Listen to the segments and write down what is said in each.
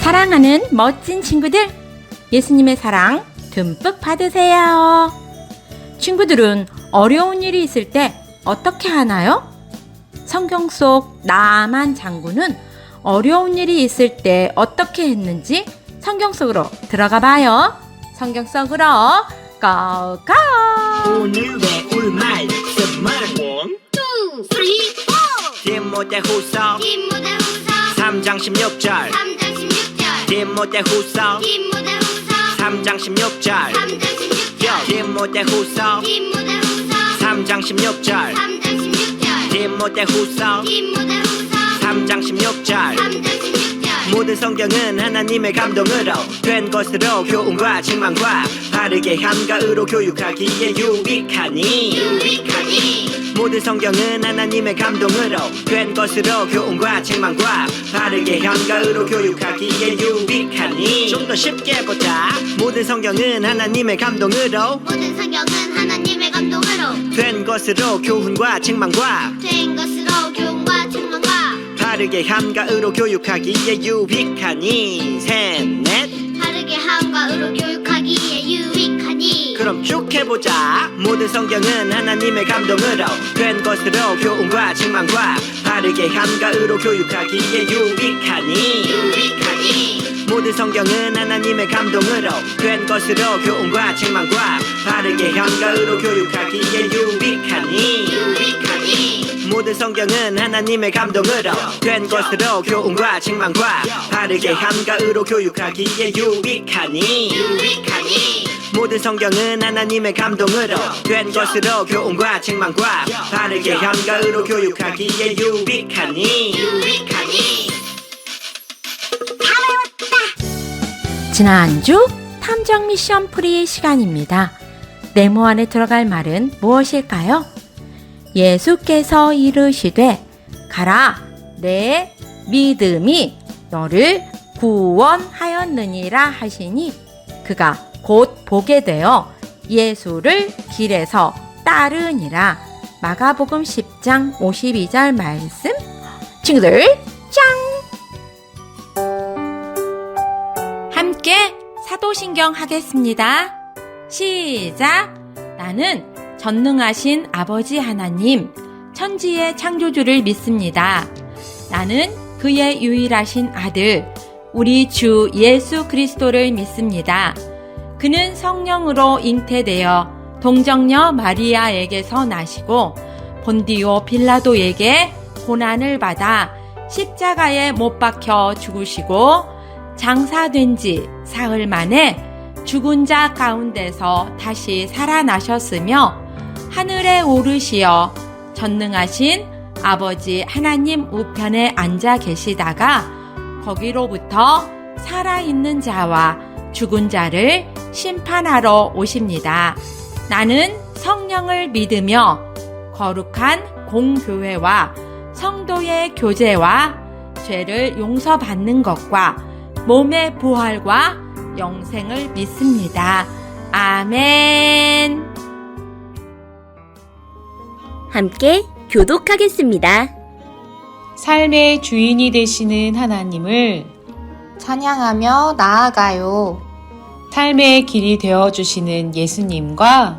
사랑하는 멋진 친구들, 예수님의 사랑 듬뿍 받으세요. 친구들은 어려운 일이 있을 때 어떻게 하나요? 성경 속 나아만 장군은 어려운 일이 있을 때 어떻게 했는지 성경 속으로 들어가 봐요. 성경 속으로 고고! 오늘 배울 말씀은 1, 2, 3, 4 디모데후서 디모데 후서 3장 16절 3장 16절 디모데후서 디모데 후서 3장 16절 3장 16절 디모데후서 디모데 후서 3장 16절 3장 16절 디모데후서 디모데 후서 3장 16절 3장 16절 모든 성경은 하나님의 감동으로 된 것으로 교훈과 책망과 바르게 한가으로 교육하기에 유익하니 모든 성경은 하나님의 감동으로 된 것으로 교훈과 책망과 바르게 한가으로 교육하기에 유익하니 좀 더 쉽게 보자. 모든 성경은 하나님의 감동으로 모든 성경은 하나님의 감동으로 된 것으로 교훈과 책망과 된 것으로 교훈과 책망과 바르게 한가으로 교육하기에 유익하니 셋넷 바르게 한과으로 교육하기에 유익하니 그럼 쭉 해보자. 모든 성경은 하나님의 감동으로 된 것으로 교훈과 책망과 바르게 한가으로 교육하기에 유익하니 모든 성경은 하나님의 감동으로 된 것으로 교훈과 책망과 바르게 한가으로 교육하기에 유익하니 모든 성경은 하나님의 감동으로 된 것으로 교훈과 책망과 바르게 한가으로 교육하기에 유익하니 모든 성경은 하나님의 감동으로 된 것으로 교훈과 책망과 바르게 한가으로 교육하기에 유익하니 지난주 탐정 미션 프리 시간입니다. 네모 안에 들어갈 말은 무엇일까요? 예수께서 이르시되 가라 내 믿음이 너를 구원하였느니라 하시니 그가 곧 보게 되어 예수를 길에서 따르니라. 마가복음 10장 52절 말씀. 친구들 짱! 함께 사도신경 하겠습니다. 시작! 나는 전능하신 아버지 하나님, 천지의 창조주를 믿습니다. 나는 그의 유일하신 아들, 우리 주 예수 그리스도를 믿습니다. 그는 성령으로 잉태되어 동정녀 마리아에게서 나시고 본디오 빌라도에게 고난을 받아 십자가에 못 박혀 죽으시고 장사된 지 사흘 만에 죽은 자 가운데서 다시 살아나셨으며 하늘에 오르시어 전능하신 아버지 하나님 우편에 앉아 계시다가 거기로부터 살아있는 자와 죽은 자를 심판하러 오십니다. 나는 성령을 믿으며 거룩한 공교회와 성도의 교제와 죄를 용서받는 것과 몸의 부활과 영생을 믿습니다. 아멘. 함께 교독하겠습니다. 삶의 주인이 되시는 하나님을 찬양하며 나아가요. 삶의 길이 되어주시는 예수님과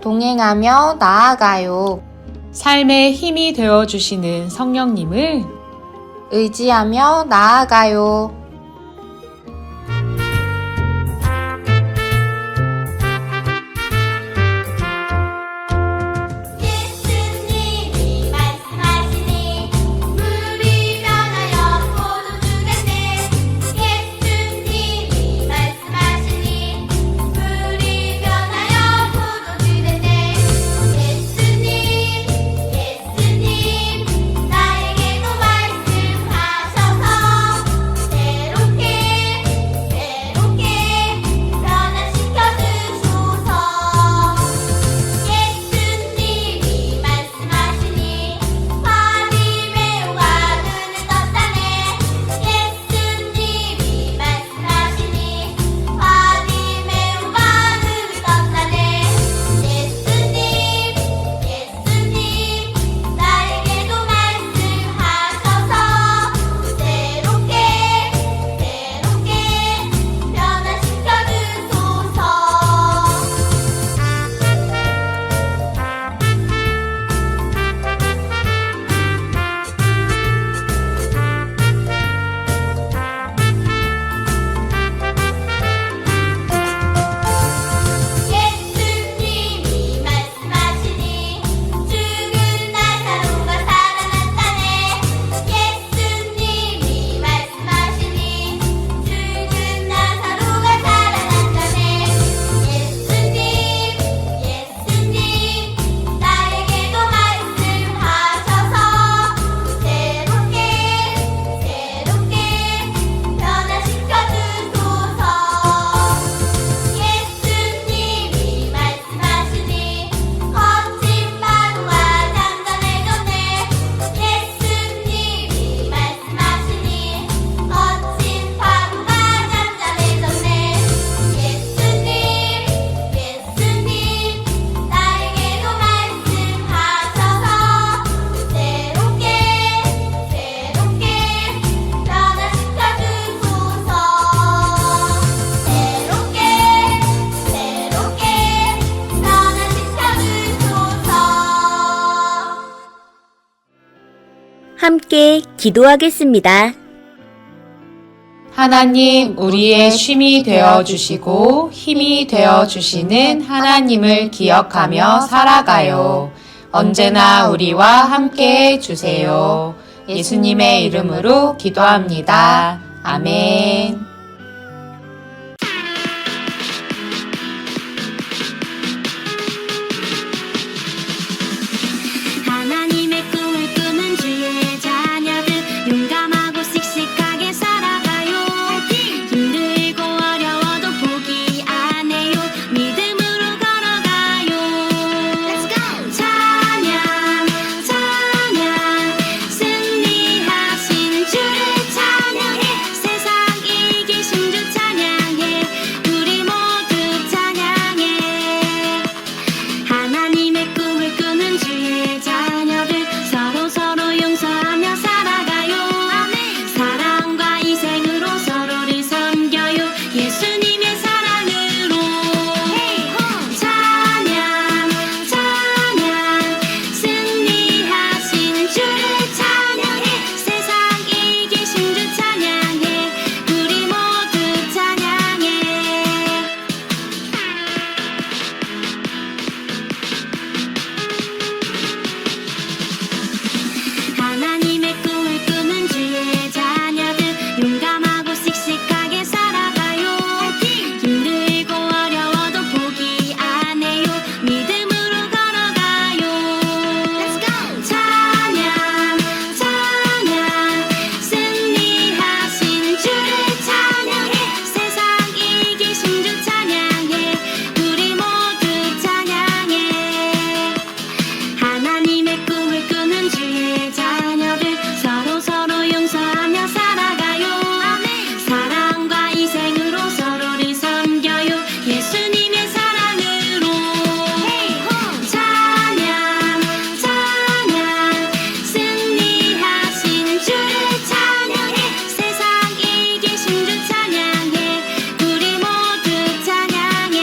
동행하며 나아가요. 삶의 힘이 되어주시는 성령님을 의지하며 나아가요. 예수님이 말씀하시니 물이 변하여 포도주가 돼 예수님이 말씀하시니 물이 변하여 포도주가 돼 예수님 나에게도 말씀하셔서 함께 기도하겠습니다. 하나님, 우리의 쉼이 되어 주시고 힘이 되어 주시는 하나님을 기억하며 살아가요. 언제나 우리와 함께 해 주세요. 예수님의 이름으로 기도합니다. 아멘. 하나님의 꿈을 꾸는 주의 자녀들 용감하고 씩씩하게 살아가요. 힘들고 어려워도 포기 안 해요. 믿음으로 걸어가요. 찬양 찬양 승리하신 주를 찬양해. 세상 이기신 주 찬양해. 우리 모두 찬양해. 하나님의 꿈을 꾸는 주의 자녀들 서로 용서하며 살아가요. 사랑과 희생으로 서로를 섬겨요. 예수님의 사랑으로. 찬양 찬양 승리하신 주를 찬양해. 세상 이기신 주 찬양해. 우리 모두 찬양해. 하나님의 꿈을 꾸는 주의 자녀들 용감하고 씩씩하게 살아가요. 힘들고 어려워도 포기 안 해요. 믿음으로 걸어가요. 찬양 찬양 승리하신 주를 찬양해. 세상 이기신 주 찬양해. 우리 모두 찬양해. 하나님의 꿈을 꾸는 주의 자녀들 서로 용서하며 살아가요. 사랑과 희생으로 서로를 섬겨요. 예수님의 사랑으로. 찬양 찬양 승리하신 주를 찬양해. 세상 이기신 주 찬양해. 우리 모두 찬양해.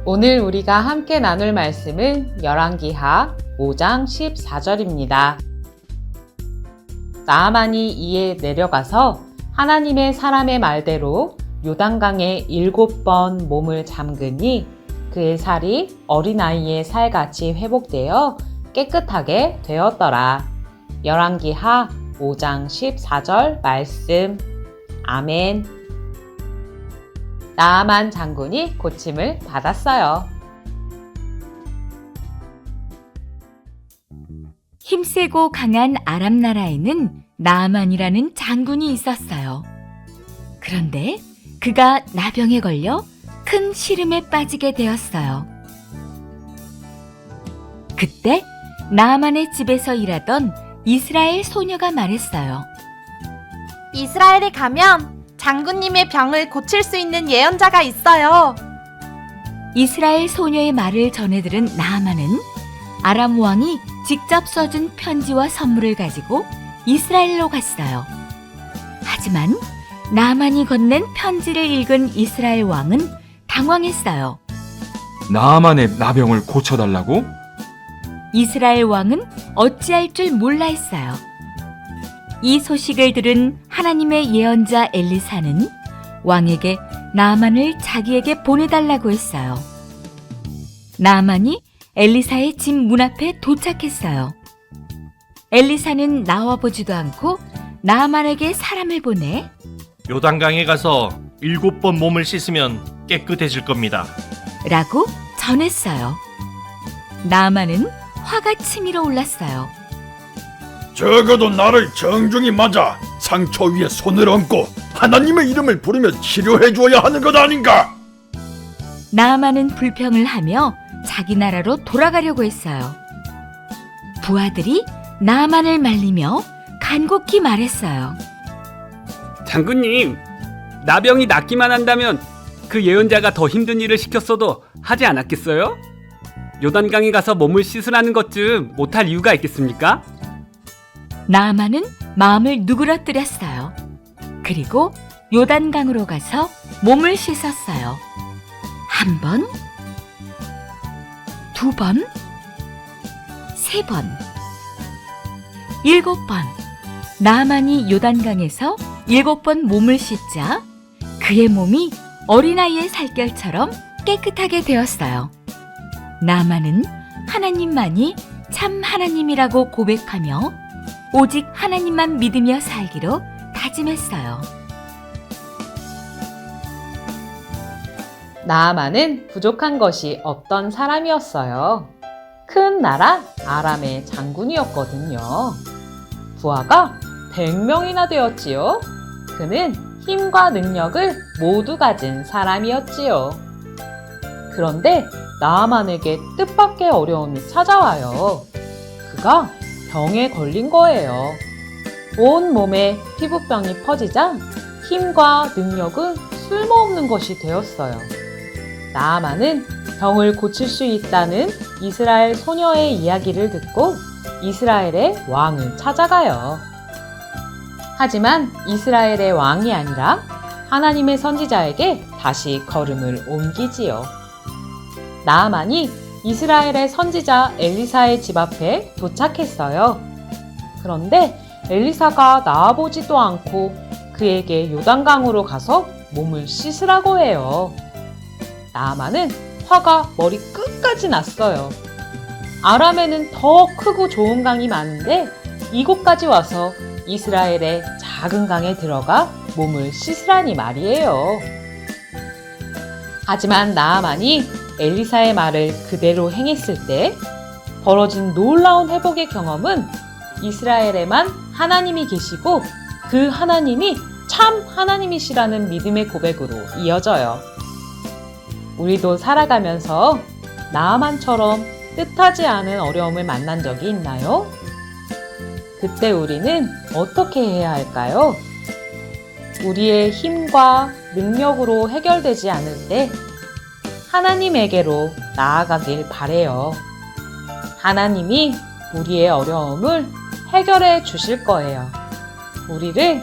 오늘 우리가 함께 나눌 말씀은 열왕기하 5장 14절입니다. 나아만이 이에 내려가서 하나님의 사람의 말대로 요단강에 7번 몸을 잠그니 그의 살이 어린아이의 살같이 회복되어 깨끗하게 되었더라. 열왕기하 5장 14절 말씀. 아멘. 나아만 장군이 고침을 받았어요. 힘세고 강한 아람 나라에는 나아만이라는 장군이 있었어요. 그런데 그가 나병에 걸려 큰 시름에 빠지게 되었어요. 그때 나아만의 집에서 일하던 이스라엘 소녀가 말했어요. 이스라엘에 가면 장군님의 병을 고칠 수 있는 예언자가 있어요. 이스라엘 소녀의 말을 전해 들은 나아만은 아람 왕이 직접 써준 편지와 선물을 가지고 이스라엘로 갔어요. 하지만 나아만이 건넨 편지를 읽은 이스라엘 왕은 당황했어요. 나아만의 나병을 고쳐달라고? 이스라엘 왕은 어찌할 줄 몰라 했어요. 이 소식을 들은 하나님의 예언자 엘리사는 왕에게 나아만을 자기에게 보내달라고 했어요. 나아만이 엘리사의 집 문 앞에 도착했어요. 엘리사는 나와보지도 않고 나아만에게 사람을 보내 요단강에 가서 7번 몸을 씻으면 깨끗해질 겁니다. 라고 전했어요. 나아만은 화가 치밀어 올랐어요. 적어도 나를 정중히 맞아 상처 위에 손을 얹고 하나님의 이름을 부르며 치료해 주어야 하는 것 아닌가? 나아만은 불평을 하며 자기 나라로 돌아가려고 했어요. 부하들이 나아만을 말리며 간곡히 말했어요. 장군님, 나병이 낫기만 한다면 그 예언자가 더 힘든 일을 시켰어도 하지 않았겠어요? 요단강에 가서 몸을 씻으라는 것쯤 못할 이유가 있겠습니까? 나아만은 마음을 누그러뜨렸어요. 그리고 요단강으로 가서 몸을 씻었어요. 한 번, 두 번, 세 번, 7번. 나만이 요단강에서 7번 몸을 씻자 그의 몸이 어린아이의 살결처럼 깨끗하게 되었어요. 나만은 하나님만이 참 하나님이라고 고백하며 오직 하나님만 믿으며 살기로 다짐했어요. 나아만은 부족한 것이 없던 사람이었어요. 큰 나라 아람의 장군이었거든요. 부하가 100명이나 되었지요. 그는 힘과 능력을 모두 가진 사람이었지요. 그런데 나아만에게 뜻밖의 어려움이 찾아와요. 그가 병에 걸린 거예요. 온 몸에 피부병이 퍼지자 힘과 능력은 쓸모없는 것이 되었어요. 나아만은 병을 고칠 수 있다는 이스라엘 소녀의 이야기를 듣고 이스라엘의 왕을 찾아가요. 하지만 이스라엘의 왕이 아니라 하나님의 선지자에게 다시 걸음을 옮기지요. 나아만이 이스라엘의 선지자 엘리사의 집 앞에 도착했어요. 그런데 엘리사가 나아보지도 않고 그에게 요단강으로 가서 몸을 씻으라고 해요. 나아만은 화가 머리 끝까지 났어요. 아람에는 더 크고 좋은 강이 많은데 이곳까지 와서 이스라엘의 작은 강에 들어가 몸을 씻으라니 말이에요. 하지만 나아만이 엘리사의 말을 그대로 행했을 때 벌어진 놀라운 회복의 경험은 이스라엘에만 하나님이 계시고 그 하나님이 참 하나님이시라는 믿음의 고백으로 이어져요. 우리도 살아가면서 나아만처럼 뜻하지 않은 어려움을 만난 적이 있나요? 그때 우리는 어떻게 해야 할까요? 우리의 힘과 능력으로 해결되지 않을 때 하나님에게로 나아가길 바래요. 하나님이 우리의 어려움을 해결해 주실 거예요. 우리를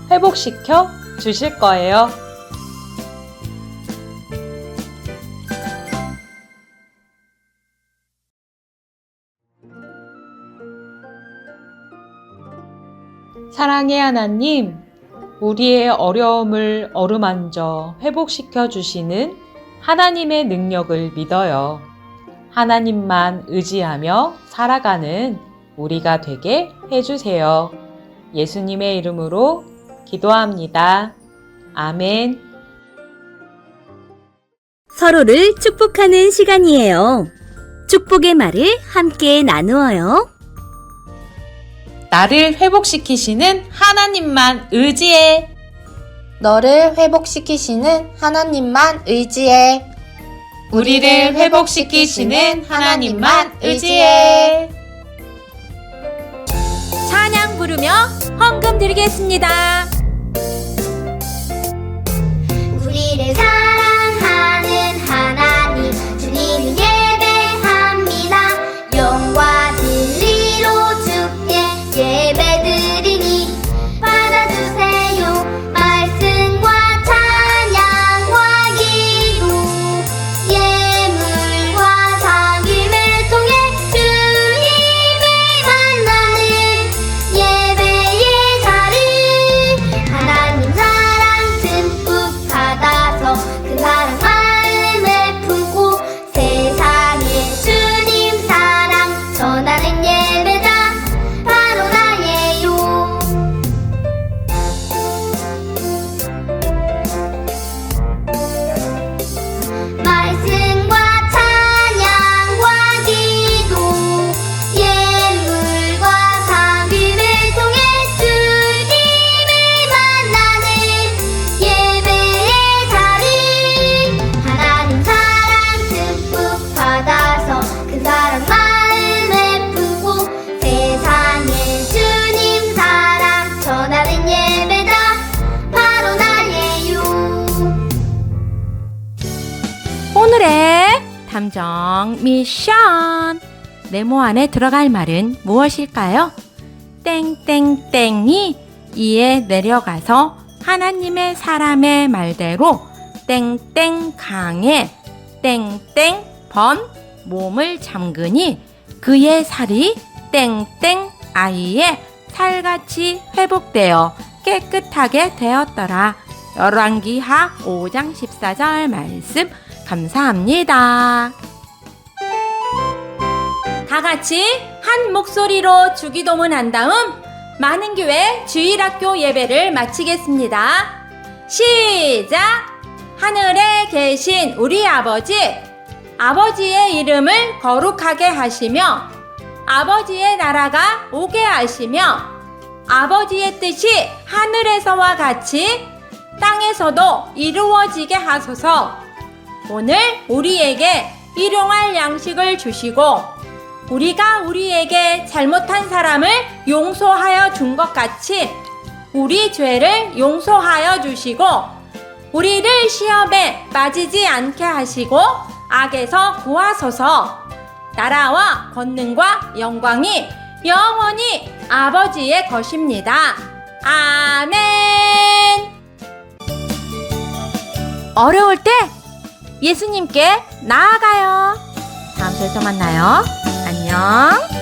회복시켜 주실 거예요. 사랑의 하나님, 우리의 어려움을 어루만져 회복시켜 주시는 하나님의 능력을 믿어요. 하나님만 의지하며 살아가는 우리가 되게 해주세요. 예수님의 이름으로 기도합니다. 아멘. 서로를 축복하는 시간이에요. 축복의 말을 함께 나누어요. 나를 회복시키시는 하나님만 의지해. 너를 회복시키시는 하나님만 의지해. 우리를 회복시키시는 하나님만 의지해. 찬양 부르며 헌금 드리겠습니다. 우리를 사랑하는 하나님 주님을 예배합니다. 영과 진리로 주께 예배드리니 받아주세요. 말씀과 찬양과 기도 예물과 상임을 통해 주님을 만나는 예배의 자리 하나님 사랑 듬뿍 받아서 그 사랑 마음에 품고 세상에 주님 사랑 전하는 예배자 바로 나예요. 말씀과 찬양과 기도 예물과 상임을 통해 주님을 만나는 예배의 자리 하나님 사랑 듬뿍 받아서 그 사랑 마음에 품고 세상에 주님 사랑 전하는 예배자 바로 나예요. 오늘의 탐정 미션. 네모 안에 들어갈 말은 무엇일까요? 땡땡땡이 이에 내려가서 하나님의 사람의 말대로 땡땡 강에 땡땡 번 몸을 잠그니 그의 살이 땡땡 아이의 살같이 회복되어 깨끗하게 되었더라. 열왕기하 5장 14절 말씀 감사합니다. 다 같이 한 목소리로 주기도문 한 다음 많은 교회 주일학교 예배를 마치겠습니다. 시작! 하늘에 계신 우리 아버지, 아버지의 이름을 거룩하게 하시며 아버지의 나라가 오게 하시며 아버지의 뜻이 하늘에서와 같이 땅에서도 이루어지게 하소서. 오늘 우리에게 일용할 양식을 주시고 우리가 우리에게 잘못한 사람을 용서하여 준 것 같이 우리 죄를 용서하여 주시고 우리를 시험에 빠지지 않게 하시고 악에서 구하소서. 나라와 권능과 영광이 영원히 아버지의 것입니다. 아멘. 어려울 때 예수님께 나아가요. 다음 주에 또 만나요. 안녕.